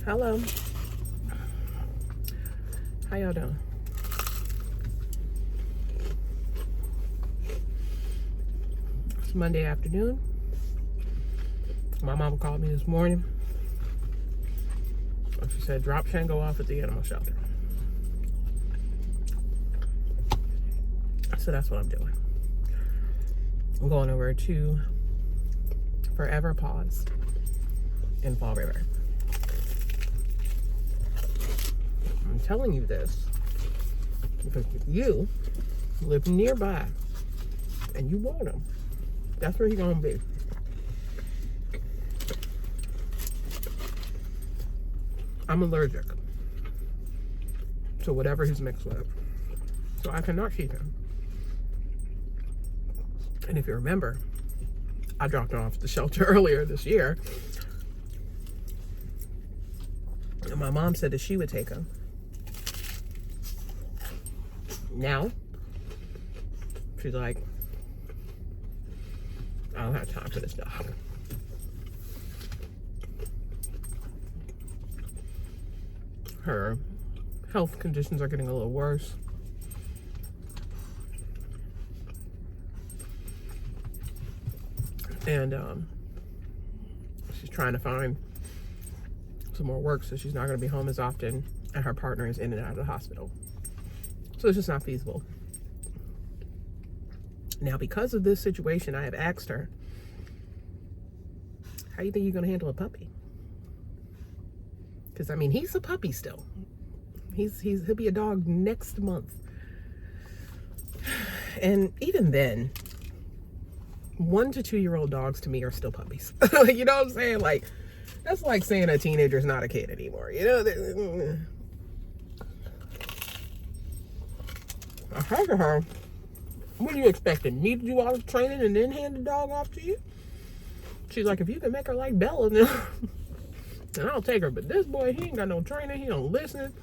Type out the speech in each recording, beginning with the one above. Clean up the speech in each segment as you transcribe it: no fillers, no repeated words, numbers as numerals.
Hello. How y'all doing? It's Monday afternoon. My mom called me this morning. She said, drop Shango off at the animal shelter. So that's what I'm doing. I'm going over to Forever Paws in Fall River. I'm telling you this because if you live nearby and you want him, that's where he's gonna be. I'm allergic to whatever he's mixed with, so I cannot keep him. And if you remember, I dropped him off at the shelter earlier this year, and my mom said that she would take him. Now, she's like, I don't have time for this dog. Her health conditions are getting a little worse. And she's trying to find some more work, so she's not going to be home as often, and her partner is in and out of the hospital. So it's just not feasible. Now, because of this situation, I have asked her, how do you think you're going to handle a puppy? Because, I mean, he's a puppy still. He'll be a dog next month. And even then, 1 to 2 year old dogs to me are still puppies. You know what I'm saying? Like, that's like saying a teenager's not a kid anymore. You know? I said to her, what are you expecting? Me to do all the training and then hand the dog off to you? She's like, if you can make her like Bella, then I'll take her. But this boy, he ain't got no training. He don't listen.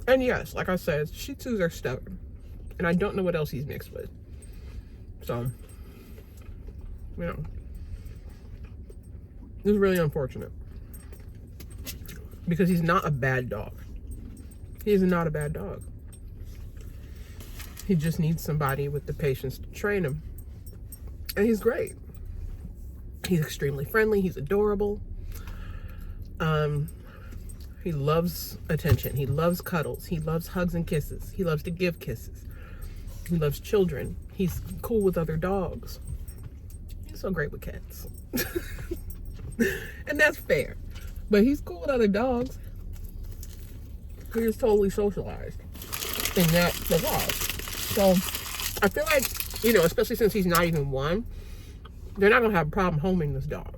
And yes, like I said, Shih Tzus are stubborn. And I don't know what else he's mixed with. So, you know, this is really unfortunate. Because he's not a bad dog. He is not a bad dog. He just needs somebody with the patience to train him. And he's great. He's extremely friendly. He's adorable. He loves attention. He loves cuddles. He loves hugs and kisses. He loves to give kisses. He loves children. He's cool with other dogs. He's so great with cats. And that's fair. But he's cool with other dogs. He is totally socialized in that regard. So I feel like, you know, especially since he's not even one, they're not going to have a problem homing this dog.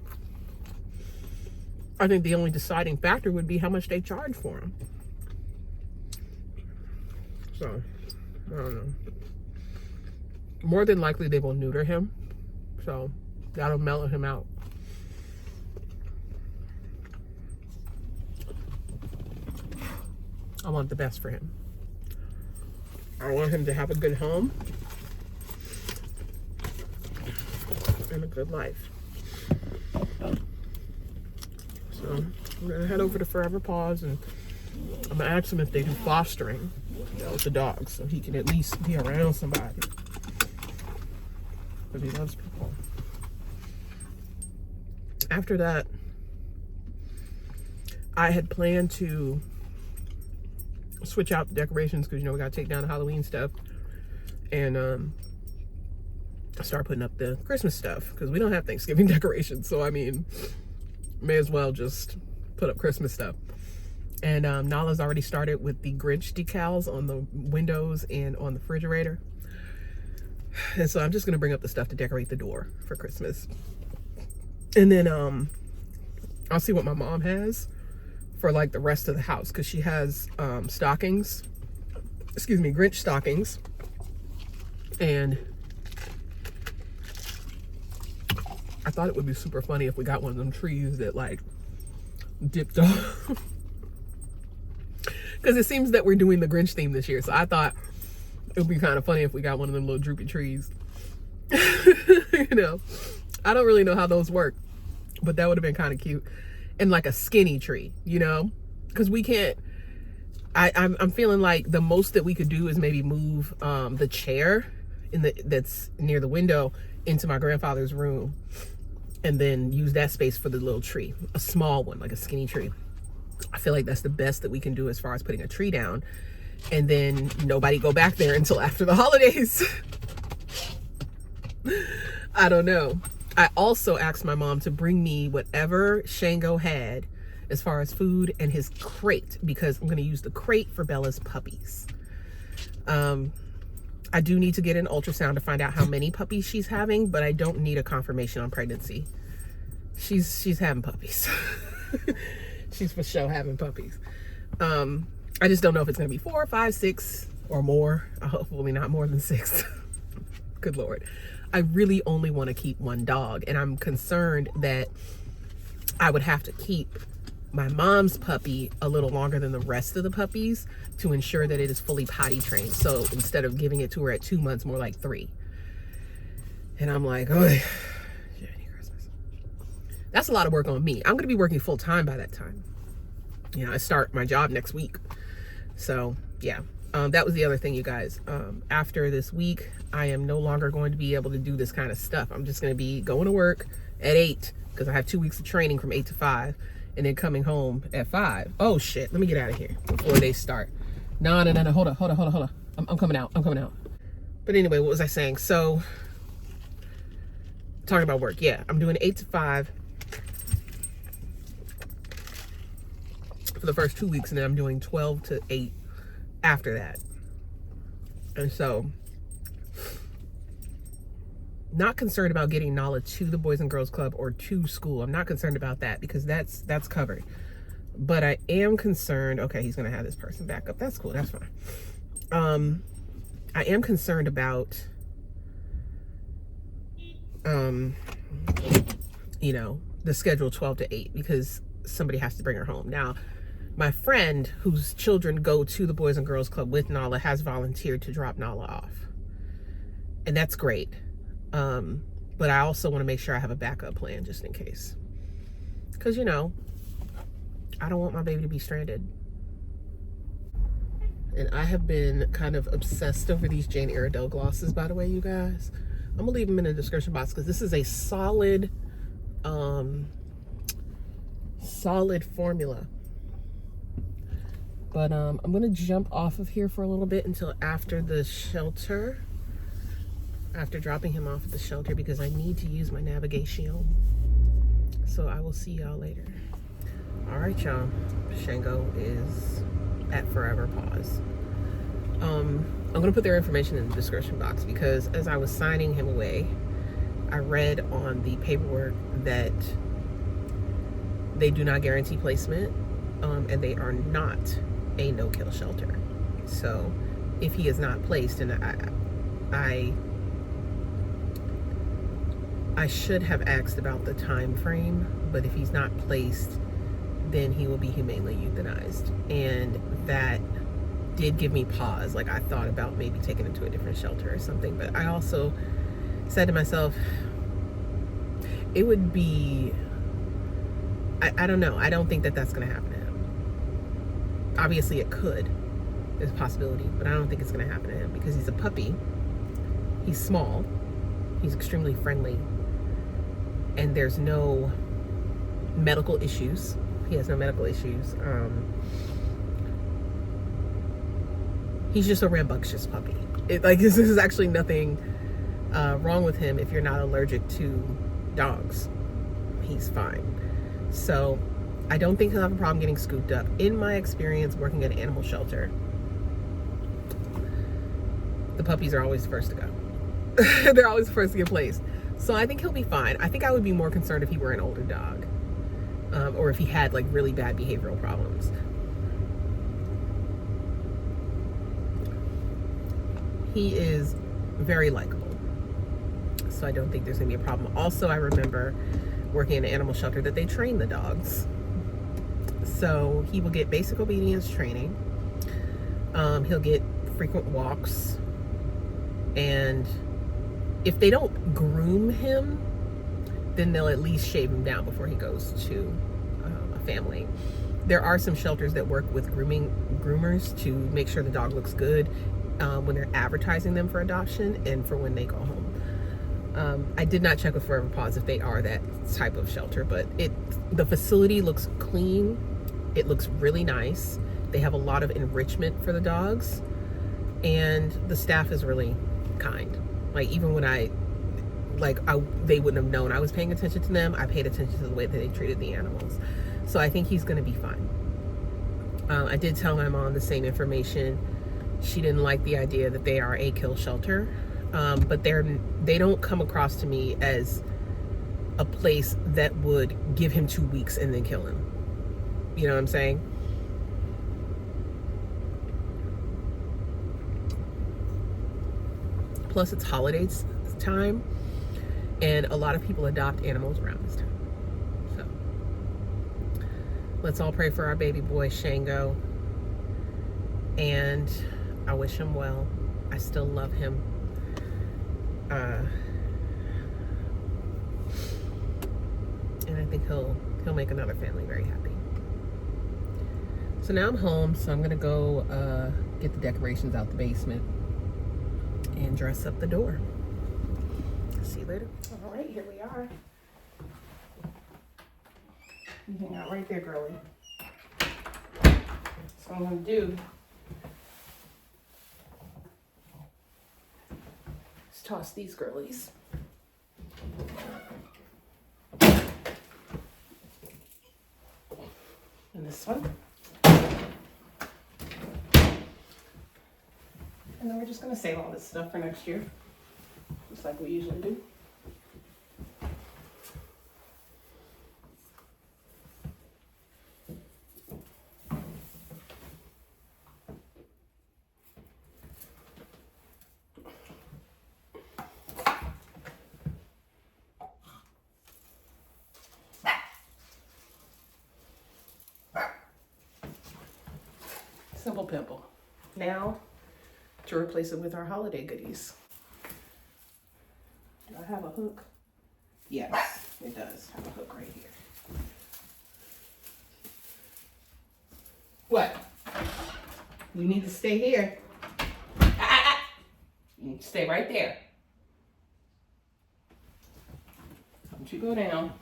I think the only deciding factor would be how much they charge for him. So, I don't know. More than likely, they will neuter him. So, that'll mellow him out. I want the best for him. I want him to have a good home and a good life. So I'm gonna head over to Forever Paws and I'm gonna ask him if they do fostering, you know, with the dog, so he can at least be around somebody. Because he loves people. After that, I had planned to switch out the decorations because, you know, we gotta take down the Halloween stuff and start putting up the Christmas stuff because we don't have Thanksgiving decorations. So I mean, may as well just put up Christmas stuff. And Nala's already started with the Grinch decals on the windows and on the refrigerator. And so I'm just gonna bring up the stuff to decorate the door for Christmas. And then I'll see what my mom has for like the rest of the house, because she has stockings, Grinch stockings, and I thought it would be super funny if we got one of them trees that like dipped off, because it seems that we're doing the Grinch theme this year, so I thought it would be kind of funny if we got one of them little droopy trees. You know, I don't really know how those work, but that would have been kind of cute. and like a skinny tree, you know, because we can't. I'm feeling like the most that we could do is maybe move the chair that's near the window into my grandfather's room, and then use that space for the little tree, a small one, like a skinny tree. I feel like that's the best that we can do as far as putting a tree down, and then nobody go back there until after the holidays. I don't know. I also asked my mom to bring me whatever Shango had as far as food and his crate, because I'm going to use the crate for Bella's puppies. I do need to get an ultrasound to find out how many puppies she's having, but I don't need a confirmation on pregnancy. She's having puppies. She's for sure having puppies. I just don't know if it's going to be 4, 5, 6 or more. Hopefully not more than 6. Good Lord. I really only want to keep one dog, and I'm concerned that I would have to keep my mom's puppy a little longer than the rest of the puppies to ensure that it is fully potty trained. So instead of giving it to her at 2 months, more like 3. And I'm like, oh, Christmas. That's a lot of work on me. I'm going to be working full time by that time. You know, I start my job next week. So yeah, that was the other thing, you guys. After this week, I am no longer going to be able to do this kind of stuff. I'm just going to be going to work at 8 because I have 2 weeks of training from 8 to 5. And then coming home at 5. Oh shit, let me get out of here before they start. No, hold on. I'm coming out. But anyway, what was I saying? So, talking about work. Yeah, I'm doing 8 to 5 for the first 2 weeks, and then I'm doing 12 to 8 after that. And so, not concerned about getting Nala to the Boys and Girls Club or to school. I'm not concerned about that because that's covered. But I am concerned. Okay, he's gonna have this person back up. That's cool. That's fine. I am concerned about, you know, the schedule 12 to 8 because somebody has to bring her home. Now, my friend whose children go to the Boys and Girls Club with Nala has volunteered to drop Nala off, and that's great. But I also want to make sure I have a backup plan just in case. Because, you know, I don't want my baby to be stranded. And I have been kind of obsessed over these Jane Iredale glosses, by the way, you guys. I'm going to leave them in the description box because this is a solid, solid formula. But I'm going to jump off of here for a little bit until after the shelter. After dropping him off at the shelter because I need to use my navigation. So I will see y'all later. All right, y'all. Shango is at forever pause. I'm gonna put their information in the description box because as I was signing him away, I read on the paperwork that they do not guarantee placement, and they are not a no-kill shelter. So if he is not placed, and I should have asked about the time frame, but if he's not placed, then he will be humanely euthanized. And that did give me pause. Like I thought about maybe taking him to a different shelter or something, but I also said to myself, it would be, I don't know. I don't think that that's going to happen to him. Obviously it could, there's a possibility, but I don't think it's going to happen to him because he's a puppy. He's small. He's extremely friendly. And there's no medical issues. He has no medical issues. He's just a rambunctious puppy. This is actually nothing wrong with him if you're not allergic to dogs. He's fine. So I don't think he'll have a problem getting scooped up. In my experience working at an animal shelter, the puppies are always the first to go. They're always the first to get placed. So I think he'll be fine. I think I would be more concerned if he were an older dog, or if he had like really bad behavioral problems. He is very likable, so I don't think there's gonna be a problem. Also, I remember working in an animal shelter that they train the dogs. So he will get basic obedience training. He'll get frequent walks, and if they don't groom him, then they'll at least shave him down before he goes to dog family. There are some shelters that work with groomers to make sure the dog looks good when they're advertising them for adoption and for when they go home. I did not check with Forever Paws if they are that type of shelter, but the facility looks clean. It looks really nice. They have a lot of enrichment for the dogs, and the staff is really kind. Like, even when they wouldn't have known I was paying attention to them, I paid attention to the way that they treated the animals. So I think he's going to be fine. I did tell my mom the same information. She didn't like the idea that they are a kill shelter, but they don't come across to me as a place that would give him 2 weeks and then kill him. You know what I'm saying? Plus, it's holidays time, and a lot of people adopt animals around this time. So let's all pray for our baby boy Shango, and I wish him well. I still love him. And I think he'll make another family very happy. So now I'm home, so I'm gonna go get the decorations out the basement and dress up the door. See you later. All right, here we are. You hang out right there, girlie. That's what I'm gonna do. Let's toss these girlies. And this one. And then we're just gonna save all this stuff for next year, just like we usually do. Simple Pimple. Now, to replace it with our holiday goodies. Do I have a hook? Yes, it does have a hook right here. What? You need to stay here. You need to stay right there. Don't you go down.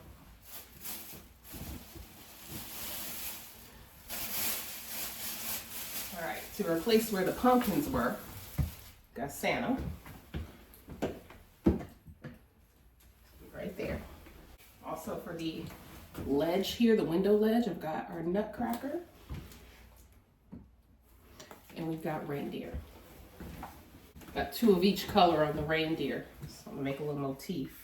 All right, to replace where the pumpkins were, got Santa. Right there. Also for the ledge here, the window ledge, I've got our nutcracker. And we've got reindeer. Got 2 of each color on the reindeer. So I'm gonna make a little motif.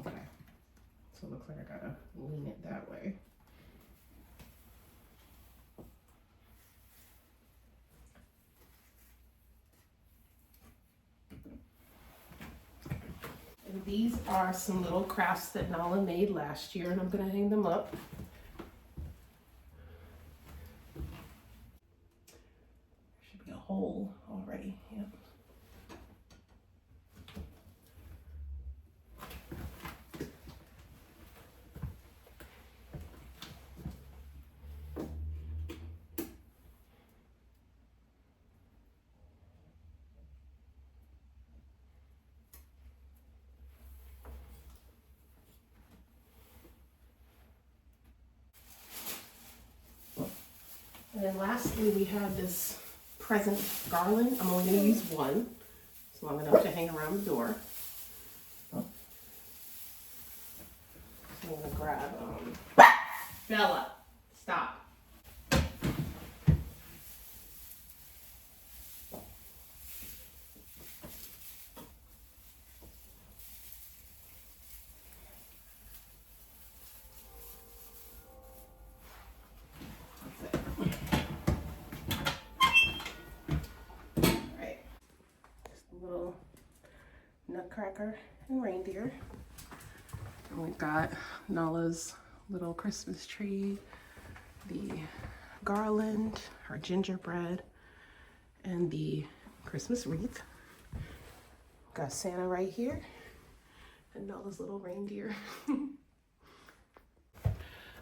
Okay, so it looks like I gotta lean it that way. And these are some little crafts that Nala made last year, and I'm gonna hang them up. There should be a hole already, yep. And then lastly, we have this present garland. I'm only going to use one. It's long enough to hang around the door. So I'm going to grab, Bella, stop. Nutcracker and reindeer. And we've got Nala's little Christmas tree, the garland, our gingerbread, and the Christmas wreath. Got Santa right here and all those little reindeer.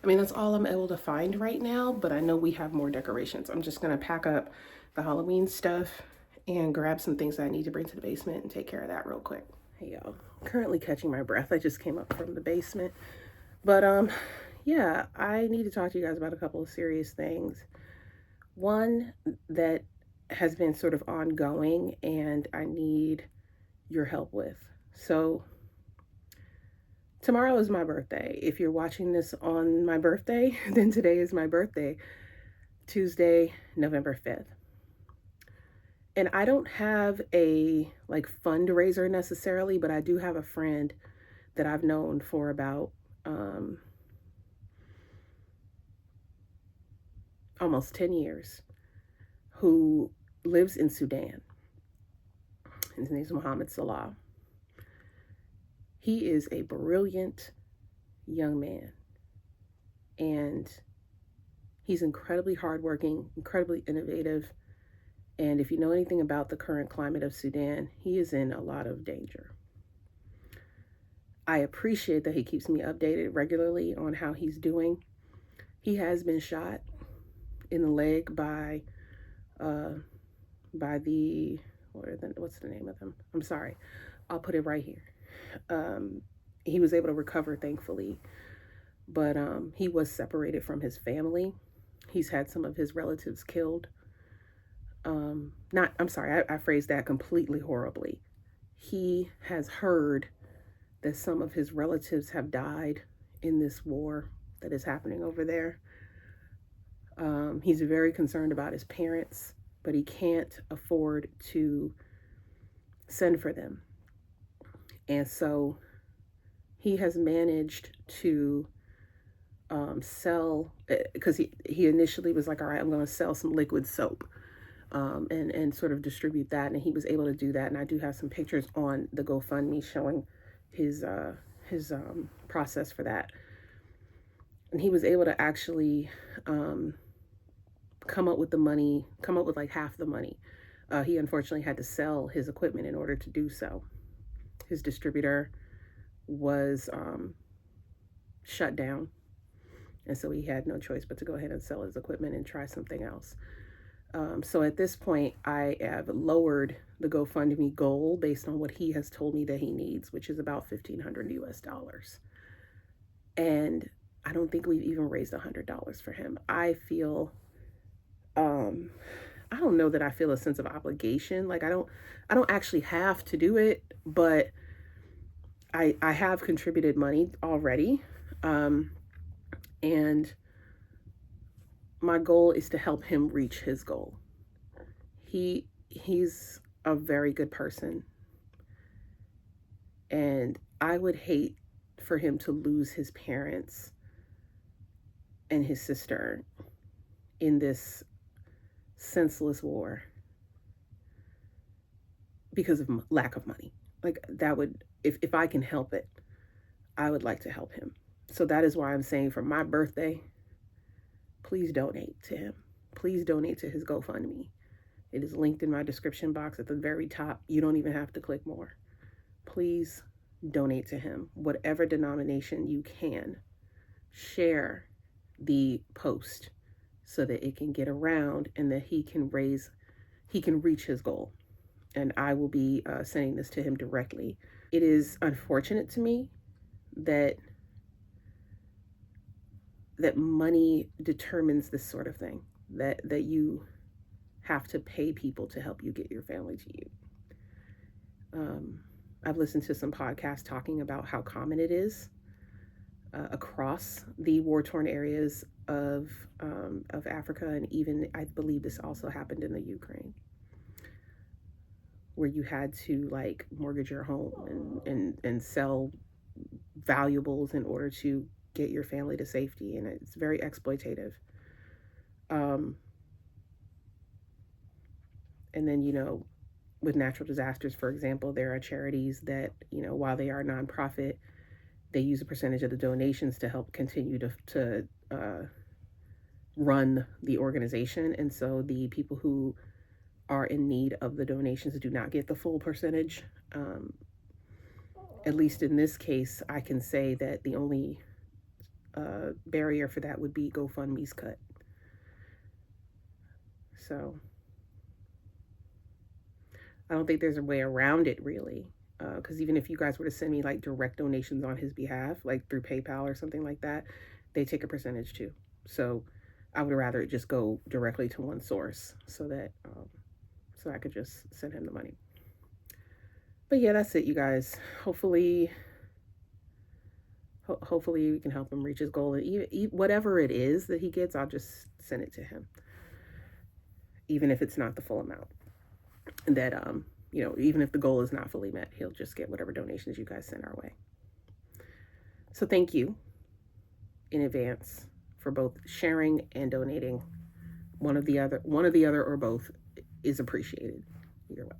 I mean, that's all I'm able to find right now, but I know we have more decorations. I'm just gonna pack up the Halloween stuff and grab some things that I need to bring to the basement and take care of that real quick. Hey y'all, currently catching my breath. I just came up from the basement. But yeah, I need to talk to you guys about a couple of serious things. One that has been sort of ongoing and I need your help with. So tomorrow is my birthday. If you're watching this on my birthday, then today is my birthday, Tuesday, November 5th. And I don't have a like fundraiser necessarily, but I do have a friend that I've known for about almost 10 years who lives in Sudan. His name is Mohamed. He is a brilliant young man, and he's incredibly hardworking, incredibly innovative. And if you know anything about the current climate of Sudan, he is in a lot of danger. I appreciate that he keeps me updated regularly on how he's doing. He has been shot in the leg by the, what's the name of them? I'm sorry. I'll put it right here. He was able to recover, thankfully, but he was separated from his family. He's had some of his relatives killed. I phrased that completely horribly. He has heard that some of his relatives have died in this war that is happening over there. He's very concerned about his parents, but he can't afford to send for them. And so he has managed to sell, because he initially was like, all right, I'm going to sell some liquid soap and sort of distribute that. And he was able to do that. And I do have some pictures on the GoFundMe showing his process for that. And he was able to actually come up with like half the money. He unfortunately had to sell his equipment in order to do so. His distributor was shut down, and so he had no choice but to go ahead and sell his equipment and try something else. So at this point, I have lowered the GoFundMe goal based on what he has told me that he needs, which is about $1,500 US. And I don't think we've even raised $100 for him. I feel, I don't know that I feel a sense of obligation. Like I don't actually have to do it, but I have contributed money already. And my goal is to help him reach his goal. He's a very good person. And I would hate for him to lose his parents and his sister in this senseless war because of lack of money. Like that would, if I can help it, I would like to help him. So that is why I'm saying for my birthday, please donate to him. Please donate to his GoFundMe. It is linked in my description box at the very top. You don't even have to click more. Please donate to him. Whatever denomination you can, share the post so that it can get around and that he can reach his goal. And I will be sending this to him directly. It is unfortunate to me that money determines this sort of thing, that you have to pay people to help you get your family to you. I've listened to some podcasts talking about how common it is across the war-torn areas of Africa, and even I believe this also happened in the Ukraine, where you had to like mortgage your home and sell valuables in order to get your family to safety, and it's very exploitative. And then, with natural disasters, for example, there are charities that, while they are nonprofit, they use a percentage of the donations to help continue to run the organization. And so the people who are in need of the donations do not get the full percentage. At least in this case, I can say that the only barrier for that would be GoFundMe's cut. So I don't think there's a way around it, really. Because even if you guys were to send me like direct donations on his behalf, like through PayPal or something like that, they take a percentage too. So I would rather it just go directly to one source so that so I could just send him the money. But yeah, that's it, you guys. Hopefully we can help him reach his goal. And whatever it is that he gets, I'll just send it to him, even if it's not the full amount. That you know, even if the goal is not fully met, he'll just get whatever donations you guys send our way. So thank you in advance for both sharing and donating. One of the other or both is appreciated either way.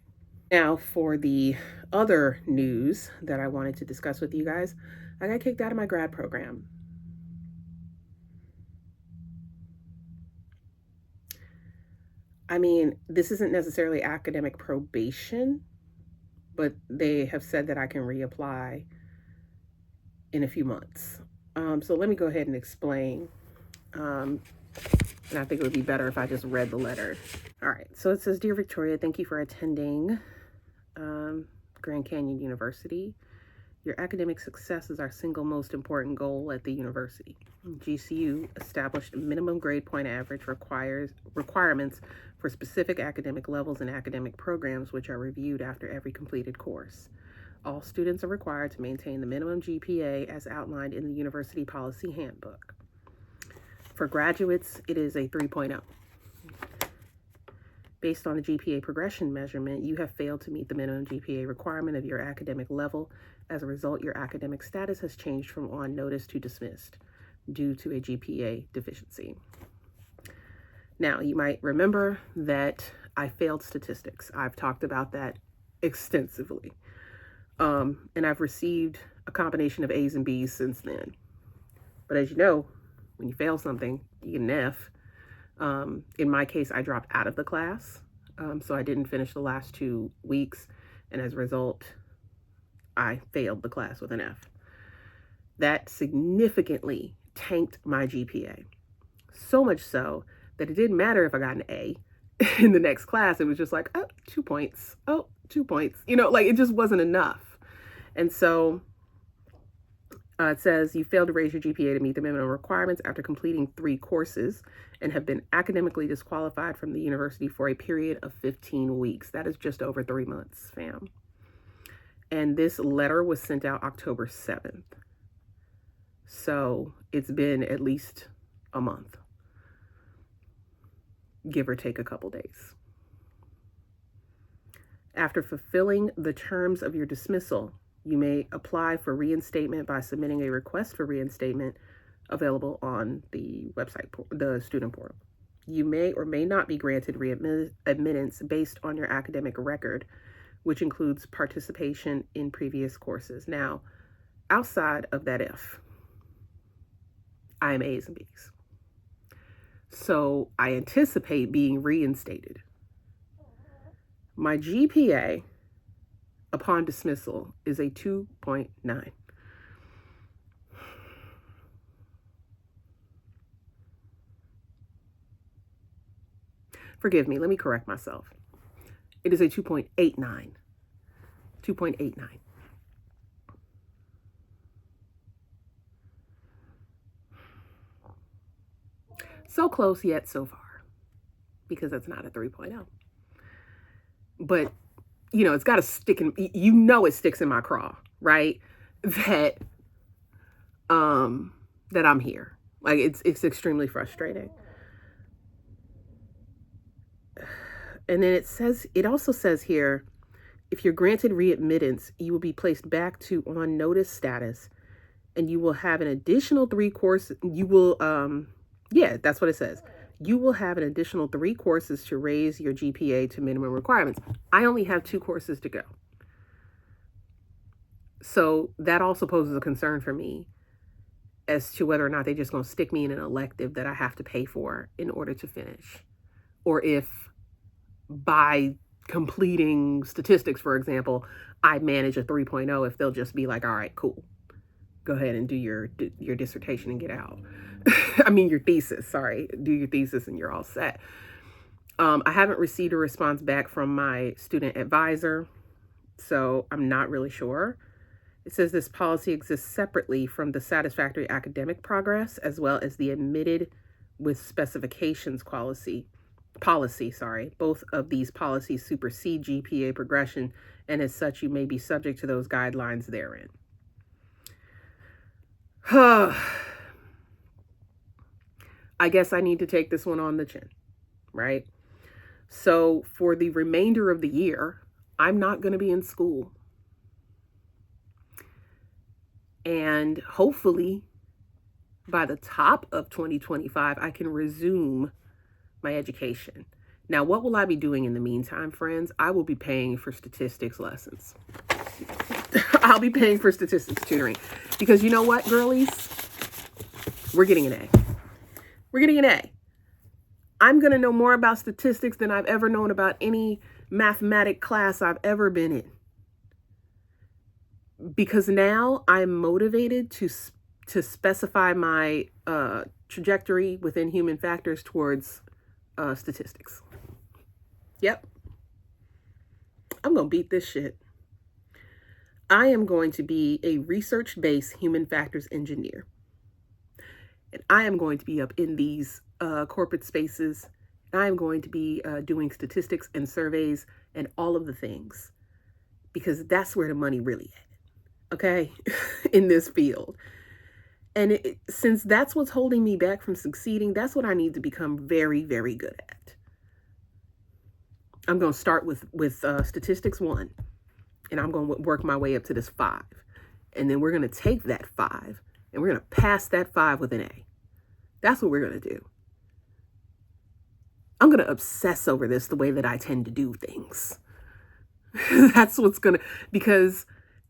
Now for the other news that I wanted to discuss with you guys, I got kicked out of my grad program. I mean, this isn't necessarily academic probation, but they have said that I can reapply in a few months. So let me go ahead and explain. And I think it would be better if I just read the letter. All right. So it says, Dear Victoria, thank you for attending Grand Canyon University. Your academic success is our single most important goal at the university. GCU established minimum grade point average requirements for specific academic levels and academic programs, which are reviewed after every completed course. All students are required to maintain the minimum GPA as outlined in the University Policy Handbook. For graduates, it is a 3.0. Based on a GPA progression measurement, you have failed to meet the minimum GPA requirement of your academic level. As a result, your academic status has changed from on notice to dismissed due to a GPA deficiency. Now, you might remember that I failed statistics. I've talked about that extensively. And I've received a combination of A's and B's since then. But as you know, when you fail something, you get an F. In my case, I dropped out of the class. So I didn't finish the last 2 weeks. And as a result, I failed the class with an F. That significantly tanked my GPA. So much so that it didn't matter if I got an A in the next class. It was just like, oh, 2 points. Oh, 2 points. You know, like it just wasn't enough. And so it says you failed to raise your GPA to meet the minimum requirements after completing 3 courses and have been academically disqualified from the university for a period of 15 weeks. That is just over 3 months, fam. And this letter was sent out October 7th. So it's been at least a month, give or take a couple days. After fulfilling the terms of your dismissal, you may apply for reinstatement by submitting a request for reinstatement available on the website, the student portal. You may or may not be granted readmittance based on your academic record, which includes participation in previous courses. Now, outside of that if, I am A's and B's. So I anticipate being reinstated. My GPA upon dismissal is a 2.9. Forgive me, let me correct myself. It is a 2.89. 2.89. So close yet so far, because that's not a 3.0. But, you know, it's got to stick in, you know, it sticks in my craw, right? That I'm here. Like it's extremely frustrating. And then it also says here, if you're granted readmittance, you will be placed back to on notice status, and you will have an additional 3 courses. You will, yeah, that's what it says. You will have an additional 3 courses to raise your GPA to minimum requirements. I only have 2 courses to go. So that also poses a concern for me as to whether or not they're just going to stick me in an elective that I have to pay for in order to finish. Or if by completing statistics, for example, I manage a 3.0, if they'll just be like, all right, cool, go ahead and do your dissertation and get out. I mean, your thesis, sorry, do your thesis and you're all set. I haven't received a response back from my student advisor, so I'm not really sure. It says this policy exists separately from the satisfactory academic progress as well as the admitted with specifications policy. Both of these policies supersede GPA progression, and as such, you may be subject to those guidelines therein. I guess I need to take this one on the chin, right? So for the remainder of the year, I'm not going to be in school. And hopefully by the top of 2025, I can resume my education. Now, what will I be doing in the meantime, friends? I will be paying for statistics lessons. I'll be paying for statistics tutoring. Because you know what, girlies? We're getting an A. We're getting an A. I'm going to know more about statistics than I've ever known about any mathematic class I've ever been in. Because now I'm motivated to specify my trajectory within human factors towards statistics. Yep. I'm going to beat this shit. I am going to be a research-based human factors engineer. And I am going to be up in these corporate spaces. I am going to be doing statistics and surveys and all of the things. Because that's where the money really is. Okay, in this field. And since that's what's holding me back from succeeding, that's what I need to become very, very good at. I'm going to start with statistics 1, and I'm going to work my way up to this 5. And then we're going to take that 5, and we're going to pass that 5 with an A. That's what we're going to do. I'm going to obsess over this the way that I tend to do things. That's what's going to, because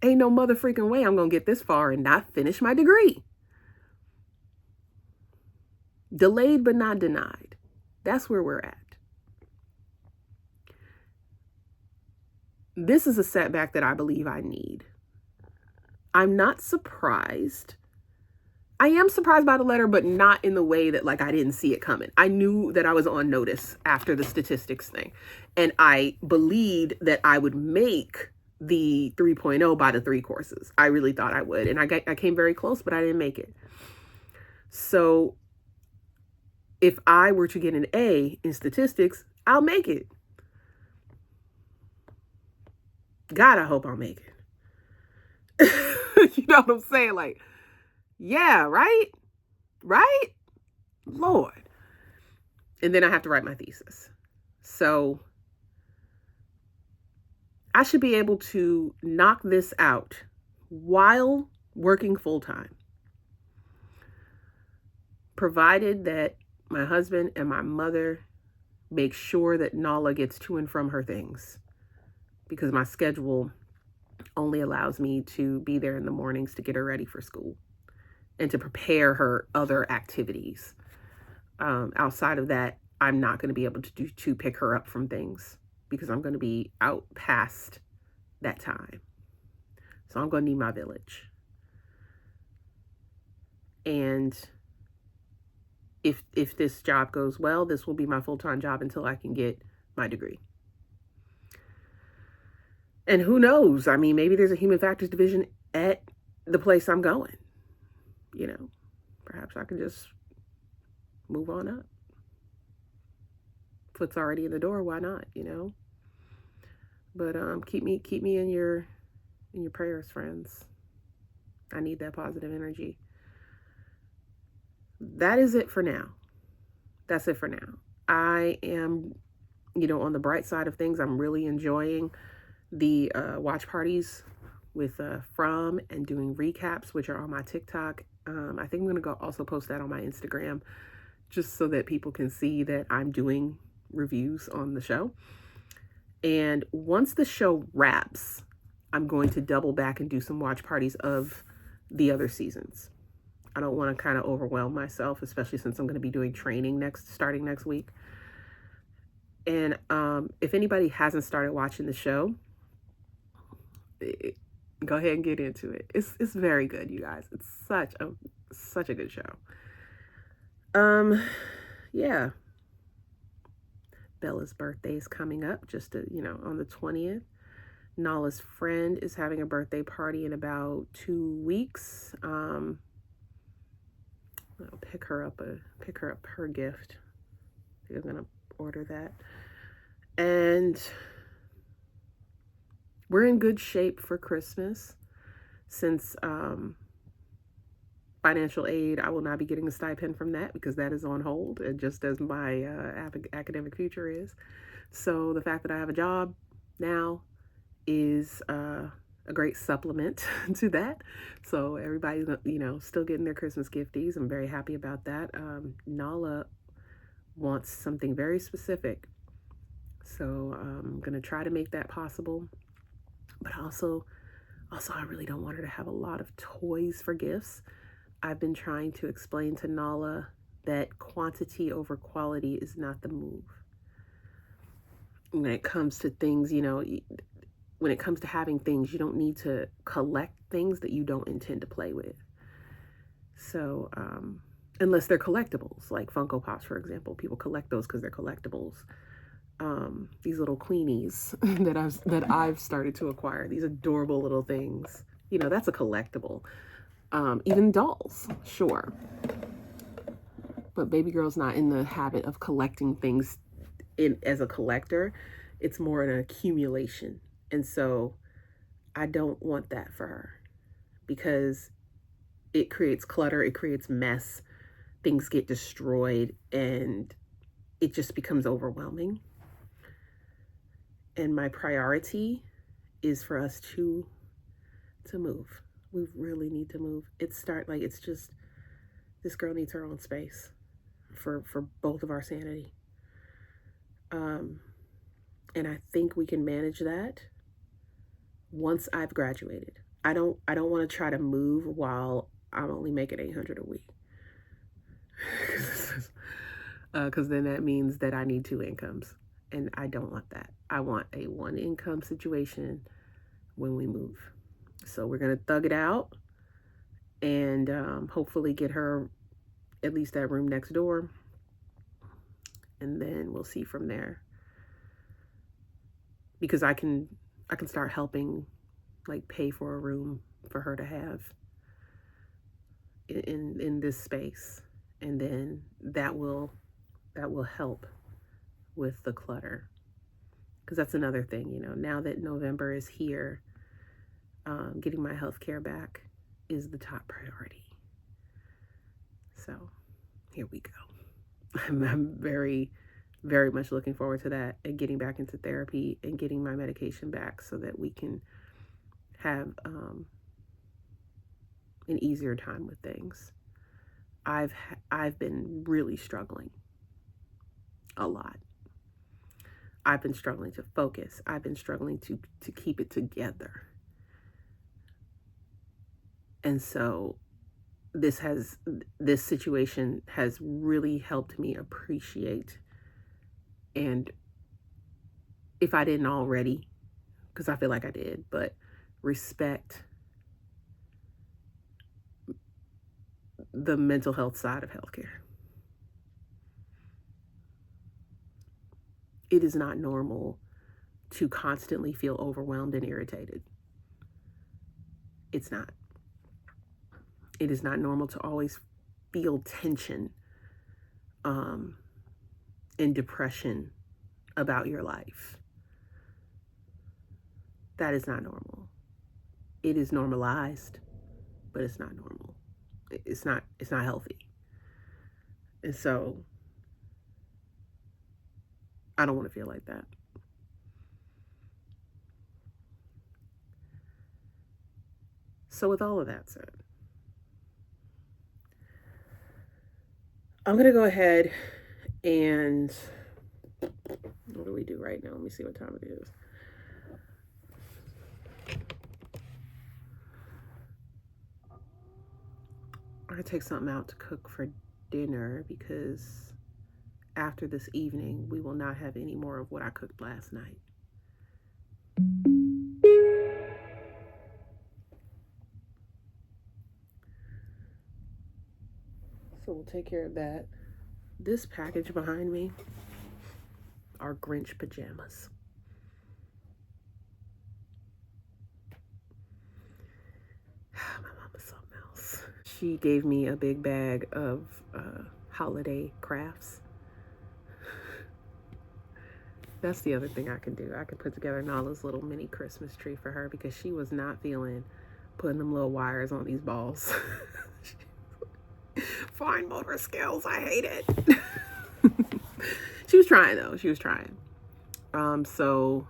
ain't no mother freaking way I'm going to get this far and not finish my degree. Delayed but not denied. That's where we're at. This is a setback that I believe I need. I'm not surprised. I am surprised by the letter, but not in the way that like I didn't see it coming. I knew that I was on notice after the statistics thing. And I believed that I would make the 3.0 by the 3 courses. I really thought I would. And I came very close, but I didn't make it. So if I were to get an A in statistics, I'll make it. God, I hope I'll make it. You know what I'm saying? Like, yeah, right? Right? Lord. And then I have to write my thesis. So I should be able to knock this out while working full time, provided that my husband and my mother make sure that Nala gets to and from her things, because my schedule only allows me to be there in the mornings to get her ready for school and to prepare her other activities. Outside of that, I'm not going to be able to pick her up from things, because I'm going to be out past that time. So I'm going to need my village. And if this job goes well, this will be my full-time job until I can get my degree. And who knows? I mean, maybe there's a human factors division at the place I'm going. You know, perhaps I can just move on up. Foot's already in the door. Why not? You know. But keep me in your prayers, friends. I need that positive energy. That is it for now. That's it for now. I am, on the bright side of things, I'm really enjoying the watch parties with From and doing recaps, which are on my TikTok. I think I'm going to also post that on my Instagram, just so that people can see that I'm doing reviews on the show. And once the show wraps, I'm going to double back and do some watch parties of the other seasons. I don't want to kind of overwhelm myself, especially since I'm going to be doing training starting next week. And if anybody hasn't started watching the show, go ahead and get into it. It's very good, you guys. It's such a good show. Yeah. Bella's birthday is coming up, just on the 20th. Nala's friend is having a birthday party in about 2 weeks. I'll pick her up her gift. I think I'm gonna order that. And we're in good shape for Christmas. Since financial aid, I will not be getting a stipend from that because that is on hold, just as my academic future is. So the fact that I have a job now is a great supplement to that. So everybody's, still getting their Christmas gifties. I'm very happy about that. Nala wants something very specific. So I'm going to try to make that possible. But also, I really don't want her to have a lot of toys for gifts. I've been trying to explain to Nala that quantity over quality is not the move. When it comes to things, when it comes to having things, you don't need to collect things that you don't intend to play with. So, unless they're collectibles, like Funko Pops, for example, people collect those because they're collectibles. These little Queenies that I've started to acquire, these adorable little things, that's a collectible. Even dolls, sure. But baby girl's not in the habit of collecting things as a collector. It's more an accumulation. And so I don't want that for her because it creates clutter, it creates mess, things get destroyed, and it just becomes overwhelming. And my priority is for us to move. We really need to move. It's just, this girl needs her own space for both of our sanity. And I think we can manage that once I've graduated. I don't want to try to move while I'm only making $800 a week. Because then that means that I need 2 incomes. And I don't want that. I want a 1 income situation when we move. So we're going to thug it out and hopefully get her at least that room next door. And then we'll see from there. Because I can start helping, like, pay for a room for her to have in this space. And then that will help with the clutter. Because that's another thing, now that November is here, getting my health care back is the top priority. So here we go. I'm very, very much looking forward to that and getting back into therapy and getting my medication back so that we can have an easier time with things. I've been really struggling a lot. I've been struggling to focus. I've been struggling to keep it together. And so this situation has really helped me appreciate, and if I didn't already, because I feel like I did, but respect the mental health side of healthcare. It is not normal to constantly feel overwhelmed and irritated. It's not. It is not normal to always feel tension and depression about your life. That is not normal. It is normalized, but it's not normal. It's not healthy. And so I don't want to feel like that. So with all of that said, I'm going to go ahead and, what do we do right now? Let me see what time it is. I'm gonna take something out to cook for dinner because after this evening, we will not have any more of what I cooked last night. So we'll take care of that. This package behind me are Grinch pajamas. My mom is something else. She gave me a big bag of holiday crafts. That's the other thing I can do. I can put together Nala's little mini Christmas tree for her because she was not feeling putting them little wires on these balls. Fine motor skills. I hate it. She was trying though. She was trying. So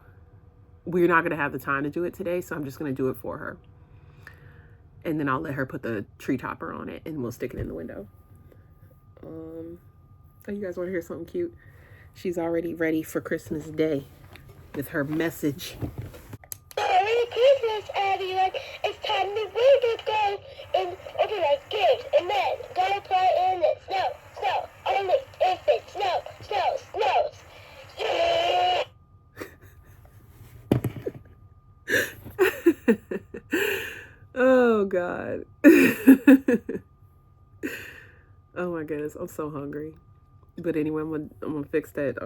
we're not going to have the time to do it today. So I'm just going to do it for her. And then I'll let her put the tree topper on it and we'll stick it in the window. Oh, you guys want to hear something cute? She's already ready for Christmas Day with her message. Merry Christmas, everyone. It's time to read today and open my gifts and then go play in the snow. Snow. Only if it snows. Snow. Snows. Yeah. Oh, God. Oh, my goodness. I'm so hungry. But anyway, I'm gonna fix that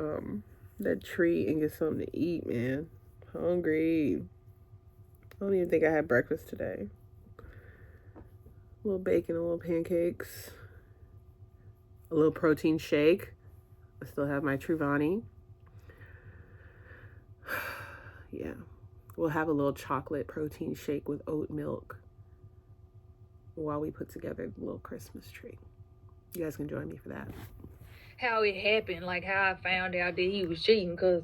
that tree and get something to eat, man. Hungry. I don't even think I had breakfast today. A little bacon, a little pancakes, a little protein shake. I still have my Truvani. Yeah. We'll have a little chocolate protein shake with oat milk while we put together the little Christmas tree. You guys can join me for that. How it happened, like how I found out that he was cheating, because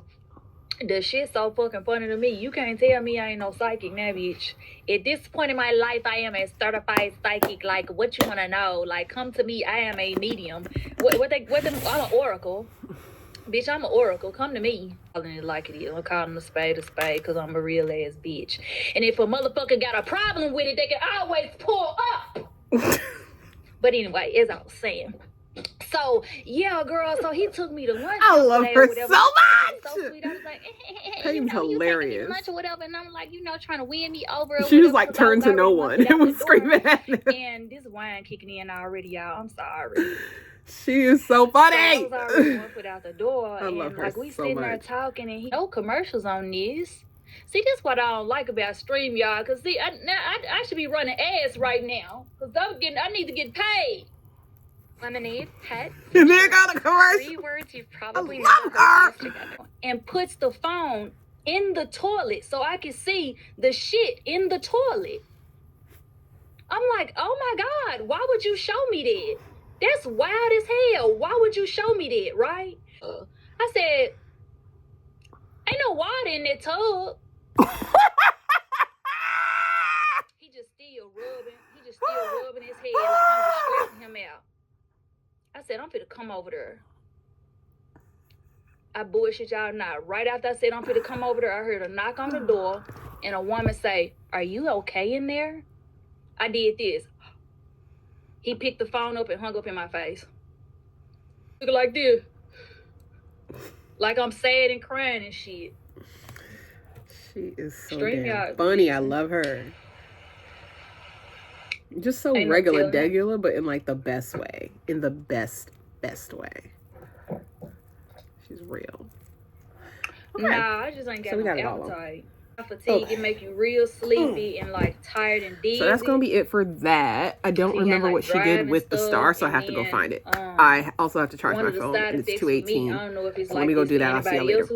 the shit's so fucking funny to me. You can't tell me I ain't no psychic now, bitch. At this point in my life, I am a certified psychic. Like, what you want to know? Like, come to me. I am a medium. I'm an oracle. Bitch, I'm an oracle. Come to me. Calling it like it is. I'm calling a spade because I'm a real ass bitch. And if a motherfucker got a problem with it, they can always pull up. But anyway, as I was saying. So, yeah, girl, so he took me to lunch. I love her so much. So sweet. I was like, Payne's hilarious. You lunch or whatever. And I'm like, trying to win me over. She was like, turn to no one and was screaming at him. And this wine kicking in already, y'all. I'm sorry. She is so funny. So I was already one foot out the door. I love her like, we so sitting much. there talking, and no commercials on this. See, this is what I don't like about Stream, y'all. Because, see, I should be running ads right now. Because I need to get paid. Lemonade, pet, And then got a commercial. 3 words you've probably never heard together. And puts the phone in the toilet so I can see the shit in the toilet. I'm like, oh my God, why would you show me that? That's wild as hell. Why would you show me that, right? I said, ain't no water in that tub. He just still rubbing his head like I'm just stressing him out. I said, I'm finna come over there. I bullshit y'all not. Right after I said I'm finna come over there, I heard a knock on the door and a woman say, are you okay in there? I did this. He picked the phone up and hung up in my face. Looking like this. Like I'm sad and crying and shit. She is so Stream damn y'all. funny. I love her. Just so Ain't no regular, telling. degular, but in like the best way. In the best way. She's real. Okay. Nah, I just ain't got So we no got it all on. appetite. Fatigue, it make you real sleepy and like tired and dizzy. So that's gonna be it for that. I don't remember what she did with the star, so I have to go find it. I also have to charge my phone, and it's 2:18. I don't know if it's So let me go do that. I'll see you later.